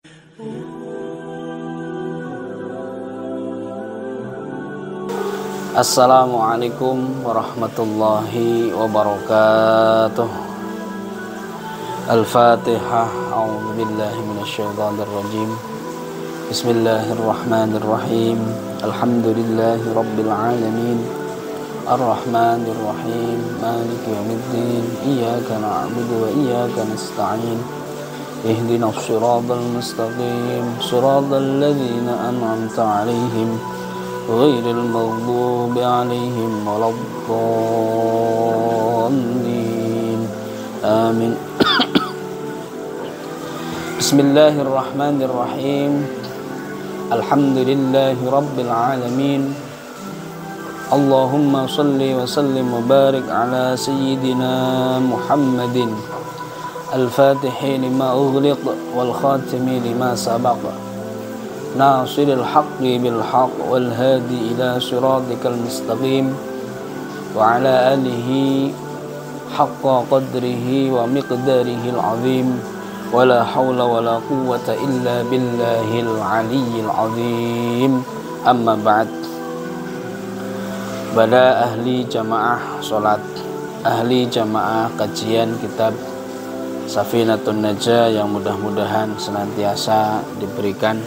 Assalamualaikum warahmatullahi wabarakatuh. Al-Fatihah. A'udzu billahi minasyaitonir rajim. Bismillahirrahmanirrahim. Alhamdulillahi rabbil alamin. Ar-Rahmanir Rahim. Maliki yaumiddin. Iyyaka na'budu wa iyyaka nasta'in. Ihdinas shiratal mustaqim. Shiratal ladzina an'amta 'alaihim ghairil maghdubi 'alaihim waladdallin. Amin. Bismillahirrahmanirrahim. Alhamdulillahi rabbil alamin. Allahumma salli wa sallim wa barik ala sayyidina Muhammadin al-fatihi lima ughliq wal khatimi lima sabaq nasiril haqqi bil haqq wal hadi ila siratikal mustaqim wa ala alihi haqqa qadrihi wa miqdarihi al-azim wa la hawla wa la quwwata illa billahil aliyyil azim. Amma ba'd. Pada ahli jamaah sholat, ahli jamaah kajian kitab Safinatun Najah yang mudah-mudahan senantiasa diberikan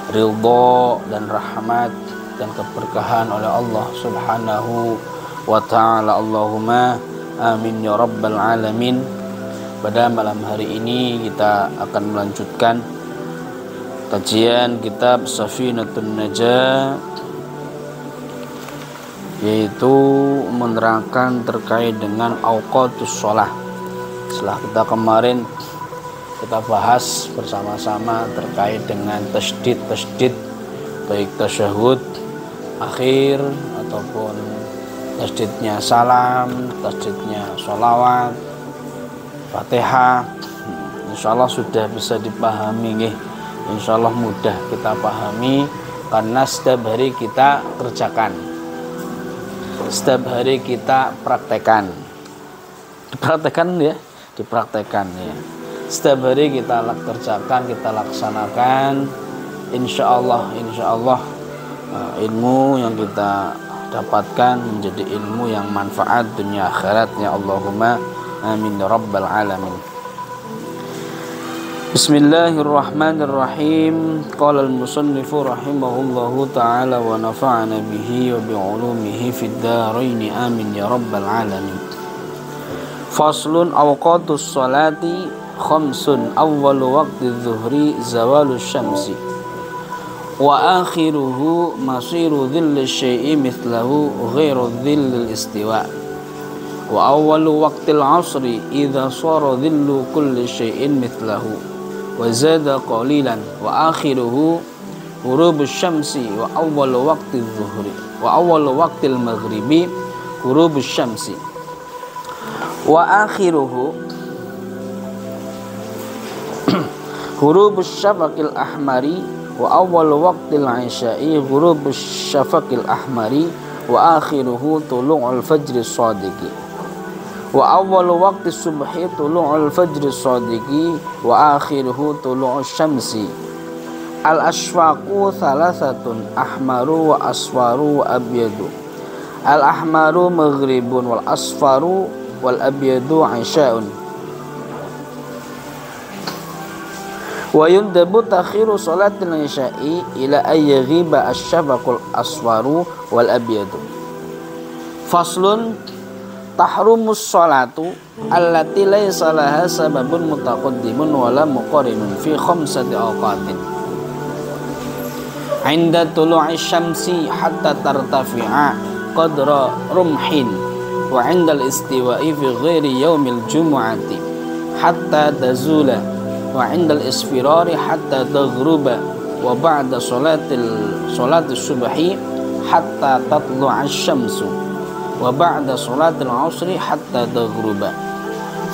ridha dan rahmat dan keberkahan oleh Allah subhanahu wa ta'ala. Allahumma amin ya rabbal alamin. Pada malam hari ini kita akan melanjutkan kajian kitab Safinatun Najah, yaitu menerangkan terkait dengan auqatus shalah. Setelah kita kemarin kita bahas bersama-sama terkait dengan tasydid baik tasyahud akhir ataupun tasydidnya salam, tasydidnya sholawat, Fatihah. Insyaallah sudah bisa dipahami nggih. Insyaallah mudah kita pahami karena setiap hari kita kerjakan. Setiap hari kita praktekkan. Dipraktekkan ya, Setiap hari kita kerjakan, kita laksanakan. Insya Allah ilmu yang kita dapatkan menjadi ilmu yang manfaat dunia akhiratnya. Allahumma amin ya rabbal alamin. Bismillahirrahmanirrahim. Qala al-musannifu rahimahullahu ta'ala wa nafa'ana bihi wa bi'ulumihi fid dharain amin ya rabbal alamin. Faslun awqatus salati khamsun. Awwalu waqti dhuhri zawalus syamsi wa akhiruhu masiru dhilli syai'i mithlahu ghairu dhillil istiwa wa awwalu waqtil asri idha sara dhillu kulli syai'in mithlahu wa zada qalilan wa akhiruhu ghurubus syamsi wa awwalu waqtil dhuhri wa awwalu waqtil maghribi ghurubus syamsi wa akhiruhu ghurubus syafaqil ahmari wa awwalu waqtil isya'i ghurubus syafaqil ahmari wa akhiruhu tulu'ul fajri shadiqi wa awwalu waqti subhi tulu'ul fajri shadiqi wa akhiruhu tulu'us syamsi. Al-asfaqu thalathatun ahmaru wa asfaru wa abyadu. Al-ahmaru maghribun wal asfaru wal abyadu isya'un. Wa yundabu takhiru salatil isya'i ila ayyaghiba asyafaqul asfaru wal abyadu. Faslun tahrumus salatu allati laysa laha sababun mutaqaddimun wala muqarinun fi khamsati awqatin. Inda tulu'i syamsi hatta tartafi'a qadra rumhin wa 'inda al-istiwa'i fi ghairi yaumil jumu'ati hatta tazula wa 'inda al-isfirari hatta taghruba wa ba'da salati subhi hatta tatlu'a asy-syamsu wa ba'da salatil asri hatta taghruba.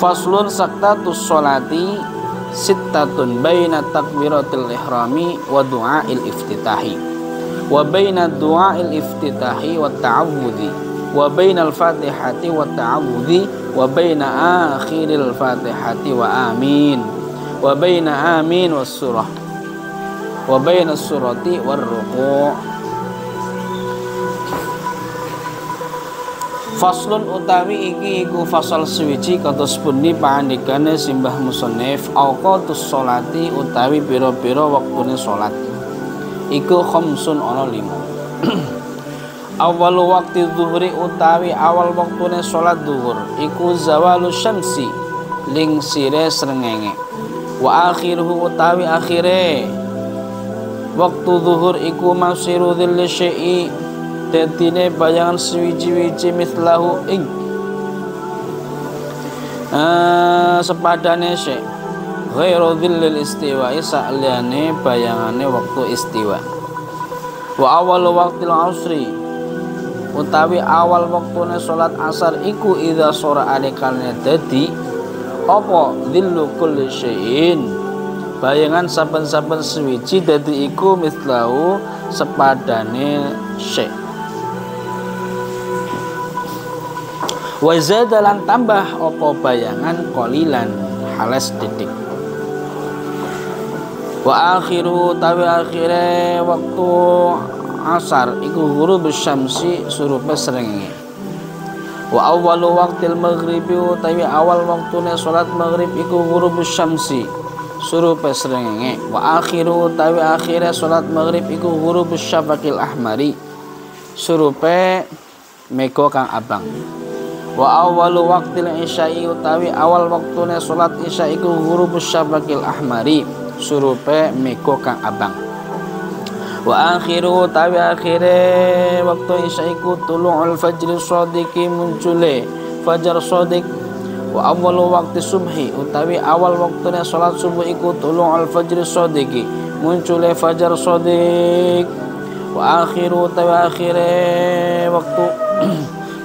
Faslun saktatus sholati sittatun baina takbiratil ihrami wa du'ail iftitahi wa baina du'ail iftitahi wa ta'awudhi wa baina al-fatihati wa ta'awudhi wa baina akhiril fatihati wa amin wa baina amin was surah wa baina surati war ruku'. Faslun utawi iki iku fasal suwiji kados pundi paandikane simbah musannif awqatus sholati utawi pira-pira wektune salat iku khamsun ana 5. Awal waktu zuhri utawi awal wektune salat zuhur iku zawalu syamsi lingsire srengenge. Wa akhiruhu utawi akhire waktu zuhur iku masiru dhilli syai'i tetine bayangan suwiji-wiji mislahu ing sepadane syai' ghairu dhillil istiwa'i sa'liyane bayangane waktu istiwa. Wa awal waqtil asri utawi awal waktune salat asar iku idza sora alikane dadi apa dhillu kulli syai'in bayangan saben-saben suwiji dadi iku mislahu sepadane syai'. Wa zada lan tambah apa bayangan qalilan halas titik. Wa akhiru tawi akhire waktu asar iku ghurubus syamsi surupe srengenge. Wa awwalu waqtil maghribi tawi awal waktune salat maghrib iku ghurubus syamsi surupe srengenge. Wa akhiru tawi akhire salat maghrib iku ghurubus syafaqil ahmari surupe mega kang abang. Wa awwalu waqtil isya'i utawi awal waktune salat isya iku ghurubus syafaqil ahmari surupe mega kang abang. Wa akhiru tawi akhire waktu isya iku tulu'ul fajri shadiqi muncule fajar shadiq. Wa awwalu waqti subhi utawi awal waktune salat subuh iku tulu'ul fajri shadiqi muncule fajar shadiq. Wa akhiru tawi akhire waktu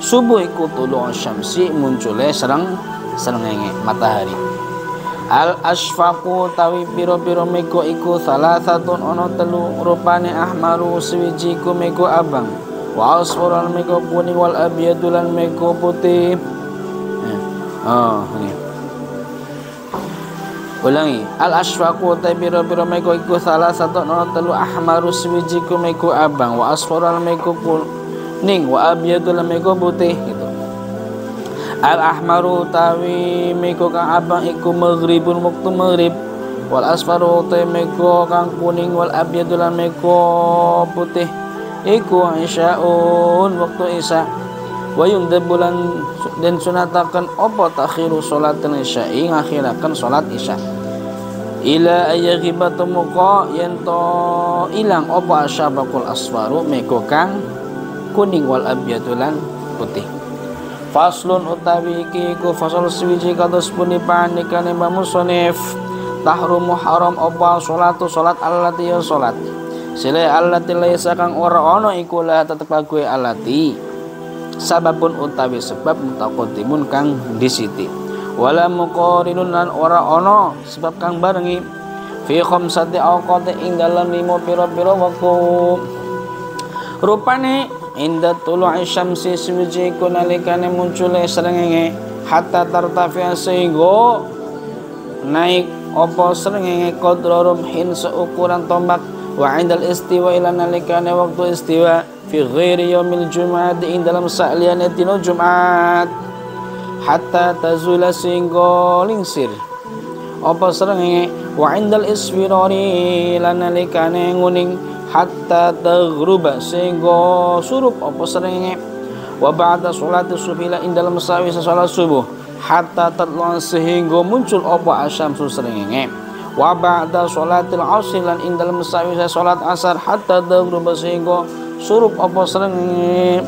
subuh iku tulu'u syamsi muncule srengenge matahari. Al asfaqu tawi pira-pira mega iku salasatun ana telu rupane ahmaru suwiji iku mega abang wa asfaral mega kuning wal abyadu lan mega putih. Ini ulangi. Al asfaqu tawi pira-pira mega iku salasatun ana telu ahmaru suwiji iku mega abang wa asfaral mega ning wa abyadul mego putih gitu. Al ahmaru tawi mego kang abang iku maghribun waktu maghrib wal asfaru tawi mego kang kuning wal abyadul mego putih iku isyaun waktu isya. Wa yundabulan dan sunatakan apa takhiru salatul isya'i ngakhirakan salat isya ila ayyghibatu muqa yanto ilang apa asyabaqul asfaru mego kang kuning wal abyadulan putih. Faslun utawi iki ku fasal suwiji kados pundi panikane Imam Musannif tahrumu haram apa salatu salat allati ya salat sile allati laisa kang ora ana iku la tetep gue allati sababun utawi sebab mutaqaddimun kang disiti wala muqarinun lan ora ana sebab kang barengi fi khamsati awqati ing dalem 5 pira-pira wektu rupane inda tulu'i syamsi suwiji iku nalikane muncule srengenge hatta tartafi'a sehingga naik apa srengenge qadra rumhin seukuran tombak wa indal istiwa ila nalikane waktu istiwa fi ghairi yaumil jumu'ah ing dalam sa'liyane dina Jumat hatta tazula sehingga lingsir apa srengenge wa indal isfirari ila nalikane nguning hatta taghruba sehingga surup apa srengenge wa ba'da sholati subhi la indal masawi salat subuh hatta tatlu sehingga muncul apa asyamsu srengenge wa ba'da sholatil asr lan indal masawi salat asar hatta taghruba sehingga surup apa srengenge.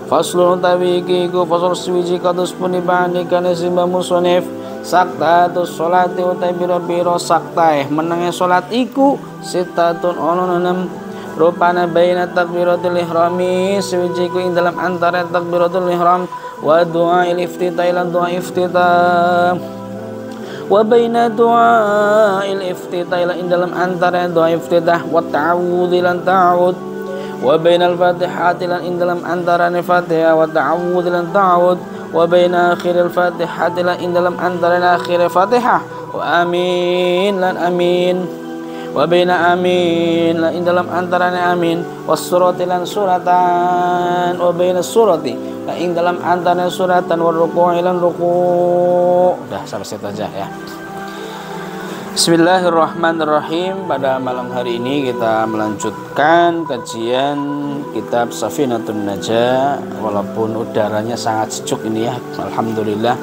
Faslun utawi iki ku fasal suwiji kados pundi banikane Imam Musannif saktatus sholati utai biro-biro saktae menenge salat iku sitatun ono 6 rupana baina takbiratul ihrami suwiji ku ing dalam antara takbiratul ihram wa du'a iftitah lan du'a iftitah wa baina du'a iftitah lan ing dalam antara du'a iftitah wa ta'awudz lan ta'awud wa bainal fatihati lan ing dalam antara Fatihah wa ta'awudz lan ta'awud wa baina akhiril fatihati lan ing dalam antara akhir Fatihah wa wa amin lan amin, wa baina amin lan ing dalam antarane amin, was surati lan suratan, wa baina surati lan ing dalam antarane suratan, war ruku'i lan ruku'. Udah sampai situ aja ya. Bismillahirrahmanirrahim. Pada malam hari ini kita melanjutkan kajian kitab Safinatun Najah. Walaupun udaranya sangat sejuk ini ya, alhamdulillah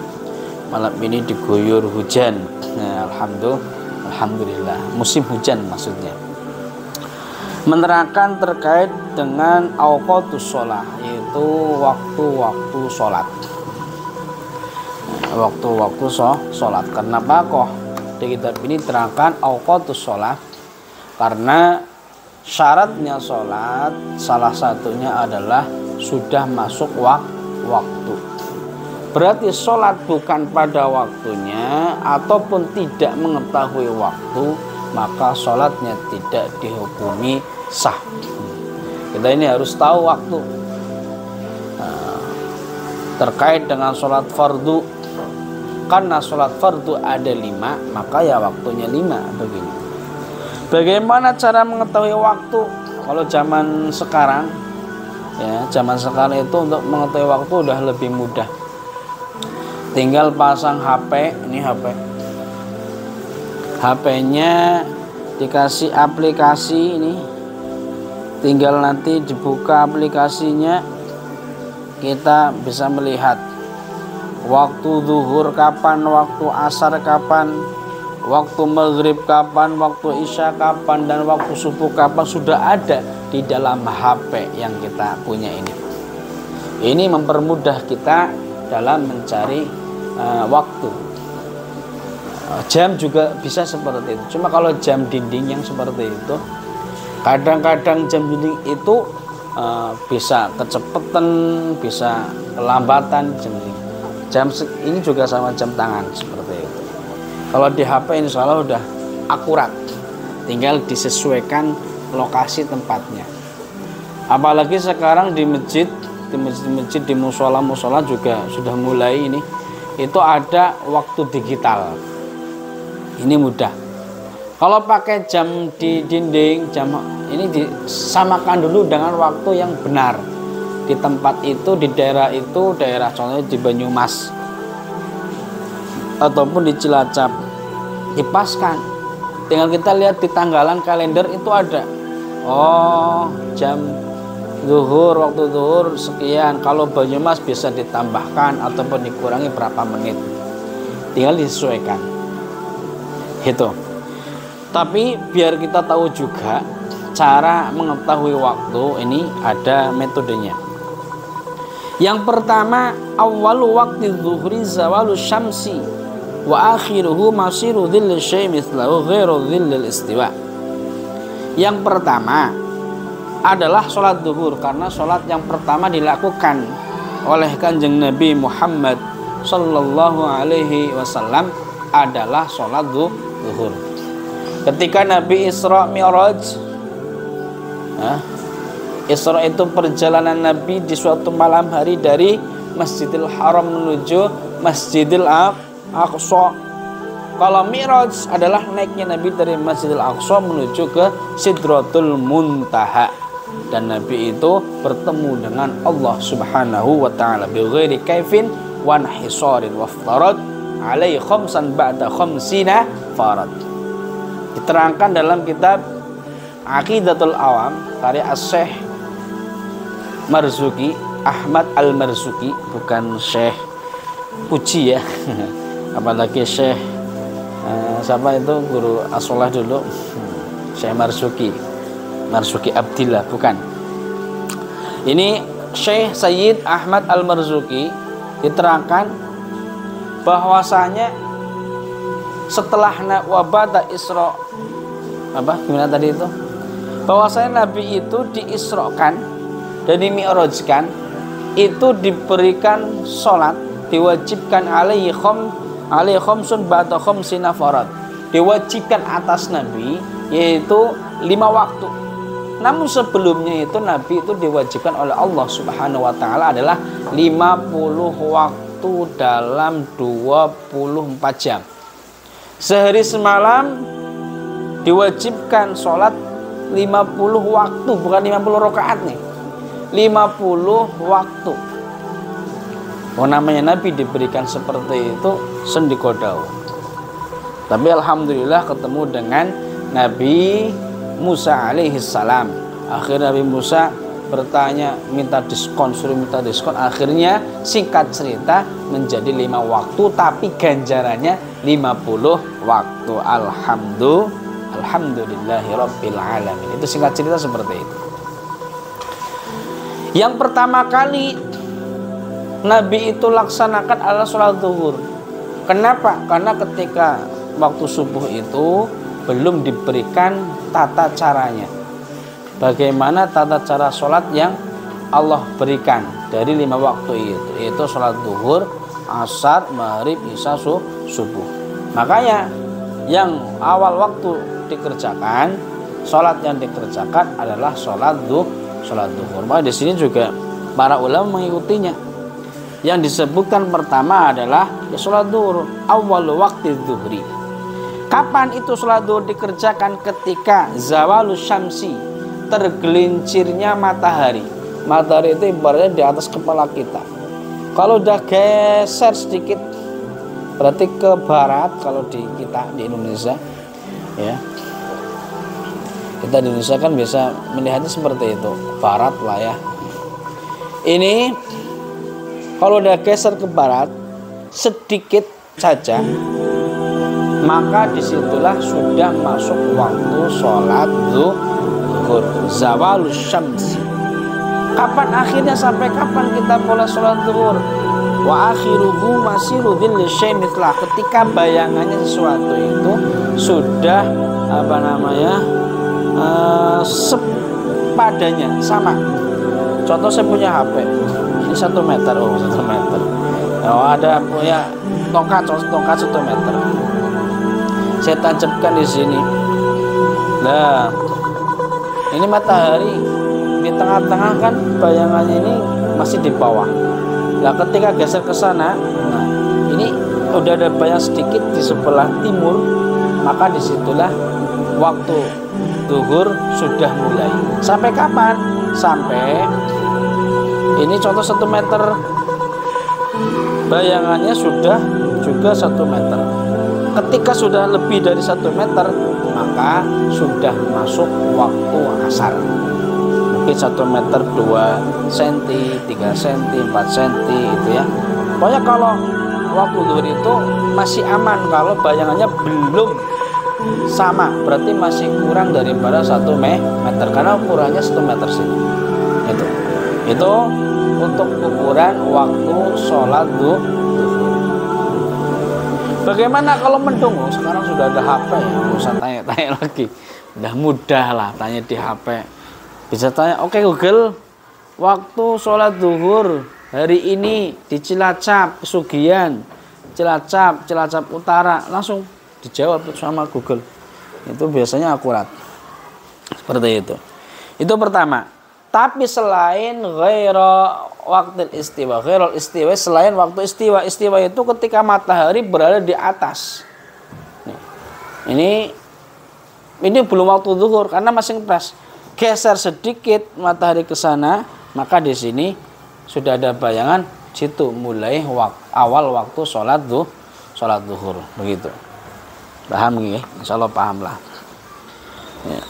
malam ini diguyur hujan. Nah, alhamdulillah musim hujan maksudnya. Menerangkan terkait dengan awqatus shalah, yaitu waktu-waktu sholat. Waktu-waktu sholat. Kenapa kok di kitab ini terangkan awqatus shalah? Karena syaratnya sholat salah satunya adalah sudah masuk waktu. Berarti sholat bukan pada waktunya ataupun tidak mengetahui waktu, maka sholatnya tidak dihukumi sah. Kita ini harus tahu waktu. Terkait dengan sholat fardu, karena sholat fardu ada 5, maka ya waktunya 5 begini. Bagaimana cara mengetahui waktu? Kalau zaman sekarang ya, zaman sekarang itu untuk mengetahui waktu udah lebih mudah. Tinggal pasang HP, ini HP-nya dikasih aplikasi ini, tinggal nanti dibuka aplikasinya, kita bisa melihat waktu zuhur kapan, waktu asar kapan, waktu maghrib kapan, waktu isya kapan, dan waktu subuh kapan, sudah ada di dalam HP yang kita punya ini. Ini mempermudah kita dalam mencari waktu. Jam juga bisa seperti itu. Cuma kalau jam dinding yang seperti itu, kadang-kadang jam dinding itu bisa kecepatan, bisa kelambatan jam dinding. Jam ini juga sama jam tangan seperti itu. Kalau di HP insya Allah udah akurat, tinggal disesuaikan lokasi tempatnya. Apalagi sekarang di masjid, di musola juga sudah mulai ini, itu ada waktu digital. Ini mudah. Kalau pakai jam di dinding, jam ini disamakan dulu dengan waktu yang benar. Di tempat itu, di daerah itu, daerah contohnya di Banyumas ataupun di Cilacap, dipaskan. Tinggal kita lihat di tanggalan kalender itu ada. Oh, jam zuhur, waktu zuhur sekian. Kalau Banyumas bisa ditambahkan ataupun dikurangi berapa menit. Tinggal disesuaikan. Gitu. Tapi biar kita tahu juga cara mengetahui waktu ini ada metodenya. Yang pertama, awwalu waqti dhuhri zawalu syamsi wa akhiruhu masiru dhilli syai' mithlahu ghairu dhillil istiwa. Yang pertama adalah sholat zuhur, karena sholat yang pertama dilakukan oleh Kanjeng Nabi Muhammad sallallahu alaihi wasallam adalah sholat zuhur. Ketika Nabi Isra Mi'raj, Isra itu perjalanan Nabi di suatu malam hari dari Masjidil Haram menuju Masjidil Aqsa. Kalau Mi'raj adalah naiknya Nabi dari Masjidil Aqsa menuju ke Sidratul Muntaha, dan Nabi itu bertemu dengan Allah Subhanahu wa taala bi ghairi kaifin wa hisarin wa farad alaihi khamsan ba'da khamsina farad. Diterangkan dalam kitab Aqidatul Awam karya As-Syekh Marzuki, Ahmad Al-Marzuki, bukan Syekh Puji ya. Apalagi Syekh siapa itu guru as-sholah dulu, Syekh Marzuki Abdillah, bukan. Ini Syekh Sayyid Ahmad Al-Marzuki diterangkan bahwasanya setelah wabata Isra, gimana tadi itu? Bahwasanya Nabi itu diisrokan dan dimi'rajkan, itu diberikan sholat, diwajibkan alaihi khamsun ba'da khamsina farad, diwajibkan atas Nabi yaitu 5 waktu. Namun sebelumnya itu Nabi itu diwajibkan oleh Allah Subhanahu wa taala adalah 50 waktu dalam 24 jam. Sehari semalam diwajibkan sholat 50 waktu, bukan 50 rakaat nih, 50 waktu. Namanya Nabi diberikan seperti itu sendikodau. Tapi alhamdulillah ketemu dengan Nabi Musa alaihi salam. Akhirnya Nabi Musa bertanya, minta diskon, suruh minta diskon. Akhirnya singkat cerita menjadi 5 waktu, tapi ganjarannya 50 waktu. Alhamdulillahi rabbil alamin. Itu singkat cerita seperti itu. Yang pertama kali Nabi itu laksanakan adalah sholat zuhur. Kenapa? Karena ketika waktu subuh itu belum diberikan tata caranya. Bagaimana tata cara sholat yang Allah berikan dari 5 waktu itu, yaitu sholat zuhur, asar, maghrib, isya, subuh. Makanya yang awal waktu dikerjakan, sholat yang dikerjakan adalah sholat zuhur. Maka di sini juga para ulama mengikutinya. Yang disebutkan pertama adalah ya sholat zuhur, awal waktu zuhri. Kapan itu sholat zuhur dikerjakan? Ketika zawalus syamsi, tergelincirnya matahari. Matahari itu ibaratnya di atas kepala kita. Kalau udah geser sedikit, berarti ke barat. Kalau kita di Indonesia, ya, kita di Indonesia kan biasa melihatnya seperti itu, barat lah ya. Ini kalau udah geser ke barat sedikit saja, maka disitulah sudah masuk waktu sholat zuhur, zawalus syamsi. Kapan akhirnya, sampai kapan kita mulai sholat zuhur? Wa akhiruhu masiru dhilli syai' mithlah. Ketika bayangannya sesuatu itu sudah sepadanya, sama. Contoh, saya punya HP ini 1 meter, 1 meter. Ada punya tongkat 1 meter. Saya tancapkan di sini. Nah, ini matahari di tengah-tengah kan, bayangannya ini masih di bawah. Nah, ketika geser ke sana, nah ini udah ada bayang sedikit di sebelah timur, maka disitulah waktu zuhur sudah mulai. Sampai kapan? Sampai ini contoh 1 meter, bayangannya sudah juga 1 meter. Ketika sudah lebih dari 1 meter, maka sudah masuk waktu asar. Mungkin 1 meter 2 cm, 3 cm, 4 cm itu ya. Pokoknya kalau waktu zuhur itu masih aman kalau bayangannya belum sama, berarti masih kurang daripada 1 meter, karena ukurannya 1 meter sini. Itu untuk ukuran waktu sholat zuhur. Bagaimana kalau mendung? Sekarang sudah ada HP ya, nggak usah tanya-tanya lagi, udah mudah lah, tanya di HP. Bisa tanya, oke Google, waktu sholat zuhur hari ini di Cilacap, Pesugihan, Cilacap Utara, langsung dijawab sama Google. Itu biasanya akurat. Seperti itu. Itu pertama. Tapi selain waktu istiwa, selain waktu istiwa itu ketika matahari berada di atas. Ini belum waktu zuhur karena masih ngepas. Geser sedikit matahari ke sana, maka di sini sudah ada bayangan, situ mulai awal waktu sholat zuhur. Begitu. Paham nggih? Insyaallah paham lah. Ya.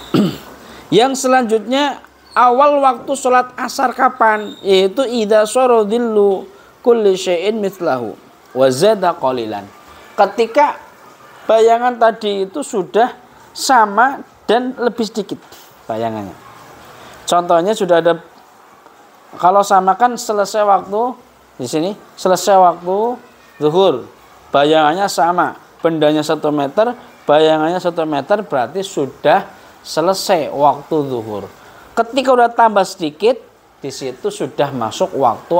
Yang selanjutnya, awal waktu sholat asar kapan? Yaitu idza saradillu kulli syai'in mithlahu wa zada qalilan. Ketika bayangan tadi itu sudah sama dan lebih sedikit bayangannya. Contohnya sudah ada, kalau sama kan selesai waktu di sini, selesai waktu zuhur, bayangannya sama, bendanya 1 meter, bayangannya 1 meter, berarti sudah selesai waktu zuhur. Ketika udah tambah sedikit, di situ sudah masuk waktu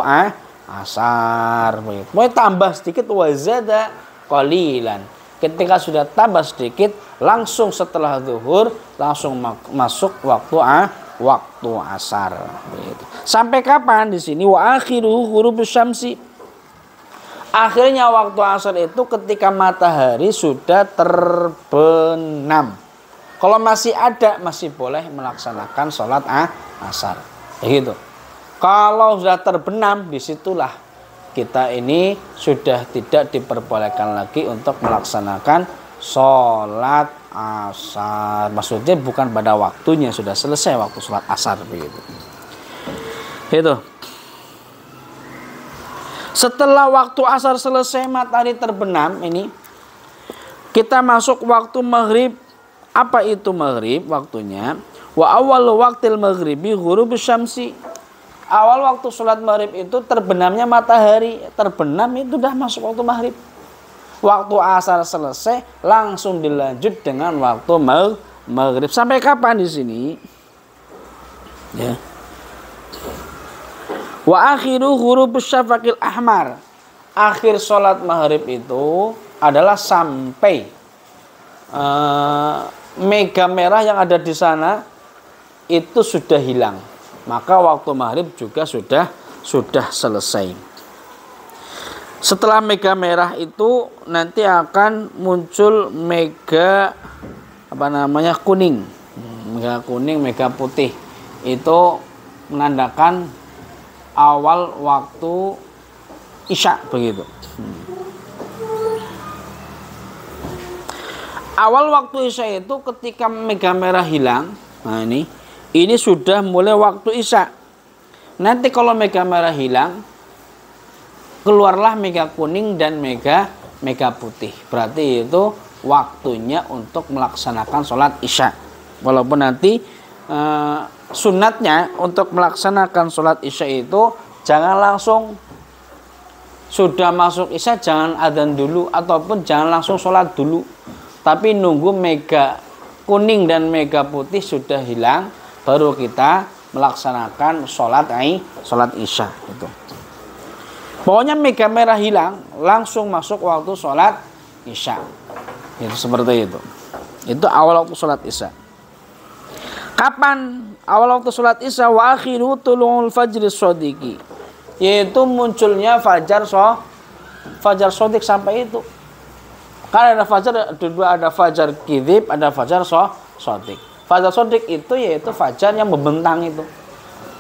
asar. Mau tambah sedikit, wazada qalilan. Ketika sudah tambah sedikit, langsung setelah zuhur langsung masuk waktu asar. Sampai kapan di sini? Wa akhiruhu ghurubus syamsi. Akhirnya waktu asar itu ketika matahari sudah terbenam. Kalau masih ada, masih boleh melaksanakan sholat asar. Begitu. Kalau sudah terbenam, disitulah kita ini sudah tidak diperbolehkan lagi untuk melaksanakan sholat asar. Maksudnya bukan pada waktunya, sudah selesai waktu sholat asar. Begitu. Itu. Setelah waktu asar selesai, matahari terbenam, ini kita masuk waktu maghrib. Apa itu maghrib waktunya? Wa awal waqtil maghribi ghurubus syamsi. Awal waktu sholat maghrib itu terbenamnya matahari. Terbenam itu sudah masuk waktu maghrib. Waktu asar selesai, langsung dilanjut dengan waktu maghrib. Sampai kapan di sini? Ya. Wa akhiru ghurubus syafaqil ahmar. Akhir sholat maghrib itu adalah sampai mega merah yang ada di sana itu sudah hilang. Maka waktu maghrib juga sudah selesai. Setelah mega merah itu nanti akan muncul mega kuning. Mega kuning, mega putih. Itu menandakan awal waktu isya, begitu. Awal waktu isya itu ketika mega merah hilang. Nah ini sudah mulai waktu isya. Nanti kalau mega merah hilang, keluarlah mega kuning dan mega putih. Berarti itu waktunya untuk melaksanakan sholat isya. Walaupun nanti sunatnya untuk melaksanakan sholat isya itu jangan langsung sudah masuk isya, jangan adzan dulu ataupun jangan langsung sholat dulu, tapi nunggu mega kuning dan mega putih sudah hilang baru kita melaksanakan sholat isya itu. Pokoknya mega merah hilang langsung masuk waktu sholat isya. Itu seperti itu. Itu awal waktu sholat isya. Kapan awal waktu sholat isya? Wa akhiru tulu'ul fajri shodiqi, yaitu munculnya fajar shodiq. Sampai itu kan ada fajar dua, ada fajar kidhib, ada fajar shodiq. Fajar shodiq itu yaitu fajar yang membentang itu.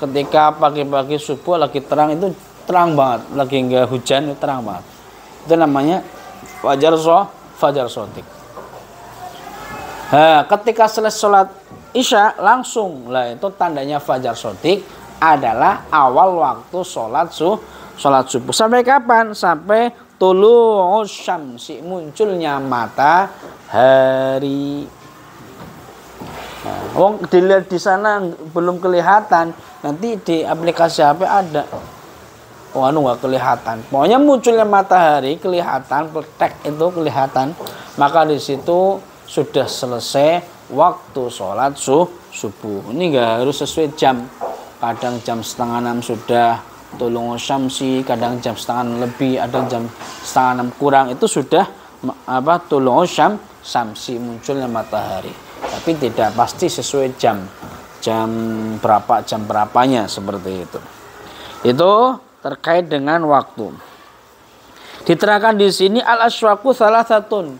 Ketika pagi-pagi subuh lagi terang, itu terang banget, lagi enggak hujan itu terang banget. Itu namanya fajar shodiq. Ketika selesai sholat isya langsung lah, itu tandanya fajar shodiq adalah awal waktu sholat subuh. Sampai kapan? Sampai tulu'us syamsi, munculnya matahari. Wong dilihat di sana belum kelihatan, nanti di aplikasi HP ada. Nggak kelihatan. Pokoknya munculnya matahari kelihatan, pletek itu kelihatan. Maka di situ sudah selesai waktu sholat subuh. Ini nggak harus sesuai jam. Kadang jam 5:30 sudah tulu'us syamsi, kadang jam 5:30 lebih, ada jam 5:30 kurang, itu sudah tulu'us syamsi, munculnya matahari. Tapi tidak pasti sesuai jam berapanya, seperti itu. Itu terkait dengan waktu. Diterangkan di sini al-aswaqu salasatun.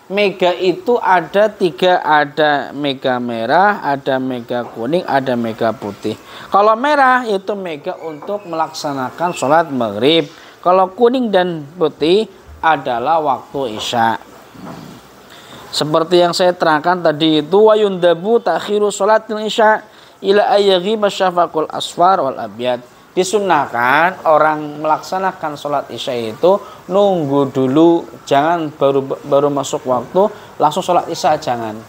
Mega itu ada 3, ada mega merah, ada mega kuning, ada mega putih. Kalau merah itu mega untuk melaksanakan sholat maghrib. Kalau kuning dan putih adalah waktu isya. Seperti yang saya terangkan tadi itu, wa yundabu ta'khiru sholatil isya ila ayyaghiba syafaqul asfar wal abyad. Disunnahkan orang melaksanakan sholat isya itu nunggu dulu, jangan baru masuk waktu langsung sholat isya, jangan.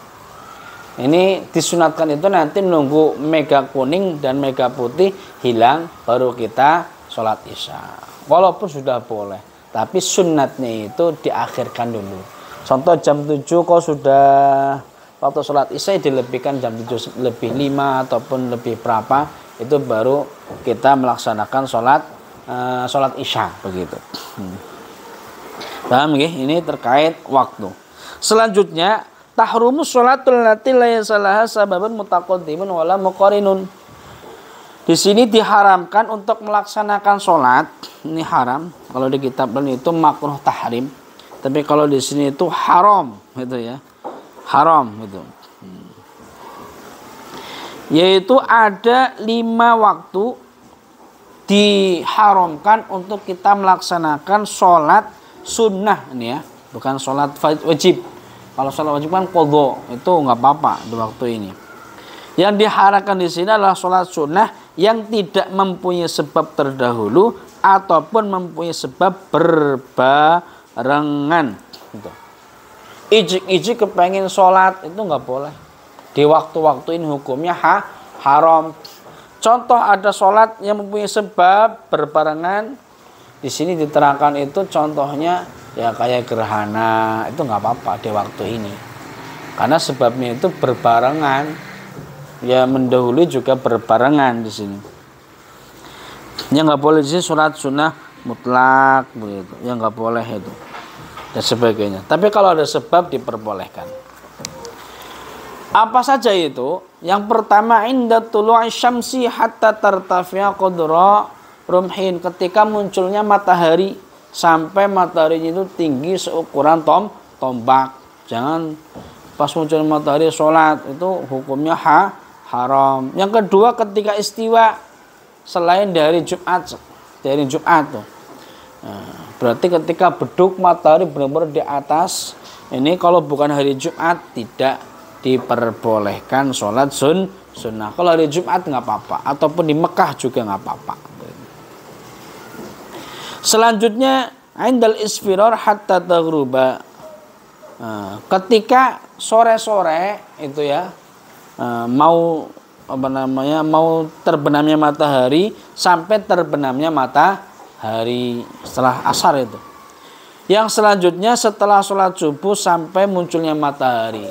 Ini disunatkan itu nanti nunggu mega kuning dan mega putih hilang baru kita sholat isya. Walaupun sudah boleh, tapi sunatnya itu diakhirkan dulu. Contoh jam 7 kok sudah waktu sholat isya, dilebihkan jam 7 lebih 5 ataupun lebih berapa, itu baru kita melaksanakan sholat isya, begitu. Paham nggih? Ini terkait waktu. Selanjutnya tahrumus sholatul lati la yasalaha sababun mutaqaddimun wala muqarinun. Di sini diharamkan untuk melaksanakan sholat. Ini haram. Kalau di kitab lain itu makruh tahrim. Tapi kalau di sini itu haram, gitu ya. Haram gitu. Yaitu ada 5 waktu diharamkan untuk kita melaksanakan sholat sunnah ini ya, bukan sholat wajib. Kalau sholat wajib kan qadha, itu nggak apa-apa di waktu ini. Yang diharamkan di sini adalah sholat sunnah yang tidak mempunyai sebab terdahulu ataupun mempunyai sebab berbarengan. Gitu. Ijik-ijik kepengen sholat itu nggak boleh. Di waktu-waktu ini hukumnya haram. Contoh ada sholat yang mempunyai sebab berbarengan. Di sini diterangkan itu contohnya ya kayak gerhana, itu nggak apa-apa di waktu ini. Karena sebabnya itu berbarengan. Ya mendahului juga berbarengan di sini. Yang nggak boleh di sini sholat sunnah mutlak begitu. Yang nggak boleh itu dan sebagainya. Tapi kalau ada sebab diperbolehkan. Apa saja itu? Yang pertama inda tulu'i syamsi hatta tartafi'a qadra rumhin, ketika munculnya matahari sampai mataharinya itu tinggi seukuran tombak. Jangan pas muncul matahari sholat, itu hukumnya haram. Yang kedua ketika istiwa selain dari Jumat tuh. Nah, berarti ketika beduk matahari benar-benar di atas, ini kalau bukan hari Jumat tidak diperbolehkan sholat sunnah. Kalau hari Jumat nggak apa-apa, ataupun di Mekah juga nggak apa-apa. Selanjutnya indal isfirar hatta taghruba. Ketika sore-sore itu ya, mau terbenamnya matahari sampai terbenamnya matahari setelah asar itu. Yang selanjutnya setelah sholat subuh sampai munculnya matahari.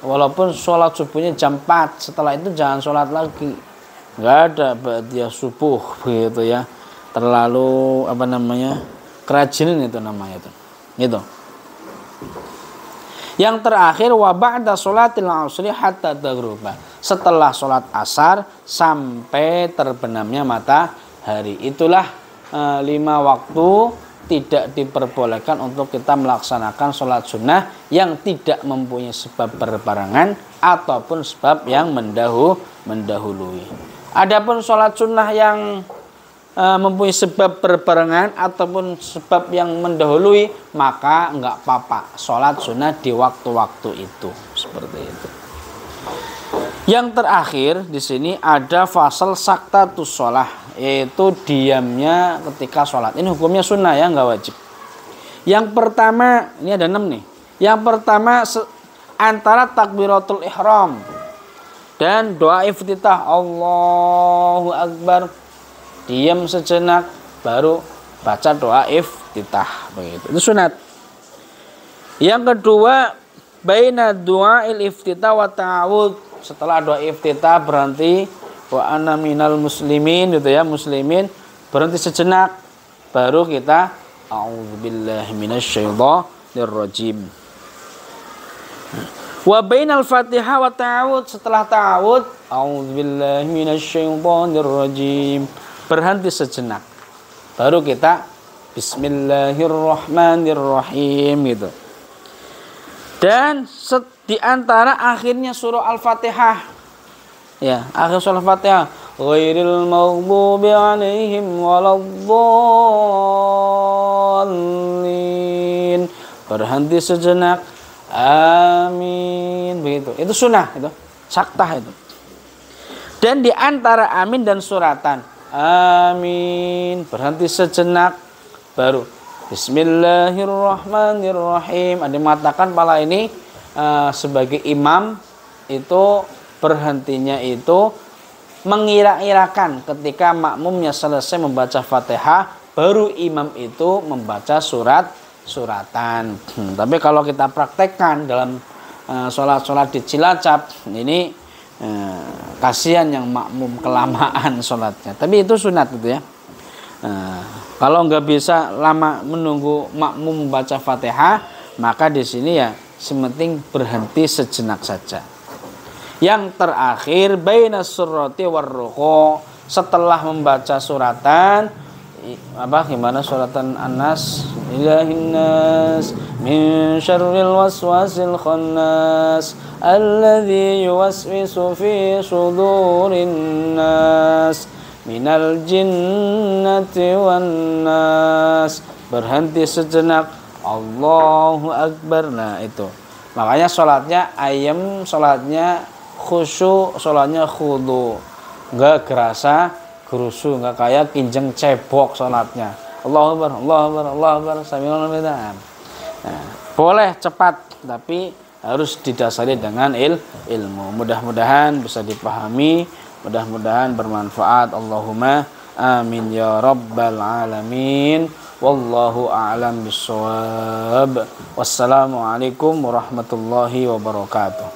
Walaupun sholat subuhnya jam 4, setelah itu jangan sholat lagi. Nggak ada ba'diyah subuh begitu ya. Terlalu kerajinan itu namanya itu. Gitu. Yang terakhir wa ba'da sholatil asri hatta taghruba. Setelah sholat asar sampai terbenamnya matahari. Itulah 5 waktu tidak diperbolehkan untuk kita melaksanakan sholat sunnah yang tidak mempunyai sebab berbarengan ataupun sebab yang mendahului. Adapun sholat sunnah yang mempunyai sebab berbarengan ataupun sebab yang mendahului, maka enggak apa-apa sholat sunnah di waktu-waktu itu, seperti itu. Yang terakhir di sini ada fasal saktatus sholah, yaitu diamnya ketika sholat. Ini hukumnya sunnah ya, enggak wajib. Yang pertama, ini ada 6 nih. Yang pertama antara takbiratul ihram dan doa iftitah Allahu Akbar, diam sejenak baru baca doa iftitah begitu. Itu sunat. Yang kedua baina du'ail iftitah wa ta'awud, setelah doa iftitah berhenti wa ana minal muslimin gitu ya, muslimin, berhenti sejenak baru kita a'udzubillahi minasyaitonir rajim. Wa bainal Fatihah wa ta'awud, setelah ta'awud a'udzubillahi minasyaitonir rajim, berhenti sejenak baru kita bismillahirrahmanirrahim gitu. Dan di antara akhirnya surah Al-Fatihah ya, akhir surah Al-Fatihah ghairil maghdubi alaihim waladdallin, berhenti sejenak amin begitu. Itu sunnah, itu saktah itu. Dan di antara amin dan suratan amin berhenti sejenak baru bismillahirrahmanirrahim. Ada yang mengatakan pala ini sebagai imam itu berhentinya itu mengira-irakan ketika makmumnya selesai membaca Fatihah baru imam itu membaca suratan. Tapi kalau kita praktekkan dalam sholat-sholat di Cilacap ini kasihan yang makmum kelamaan sholatnya. Tapi itu sunat gitu ya. Kalau nggak bisa lama menunggu makmum membaca Fatihah, maka di sini ya sementing berhenti sejenak saja. Yang terakhir baina surrati warruku, setelah membaca suratan gimana suratan An-Nas, ilahin nas min syarril waswasil khannas alladzi yuwaswisu fi sudurin nas minal jinnati wan nas. Berhenti sejenak, Allahu Akbar. Nah itu makanya sholatnya ayem, sholatnya khusyuk, sholatnya khudu, nggak gerasa gerusu, nggak kayak kinjeng cebok sholatnya. Allahu Akbar, Allahu Akbar, Allahu Akbar, sami'allahu liman. Nah, boleh cepat tapi harus didasari dengan ilmu. Mudah-mudahan bisa dipahami, mudah-mudahan bermanfaat. Allahumma amin ya rabbal alamin. Wallahu a'lam bissawab. Wassalamualaikum warahmatullahi wabarakatuh.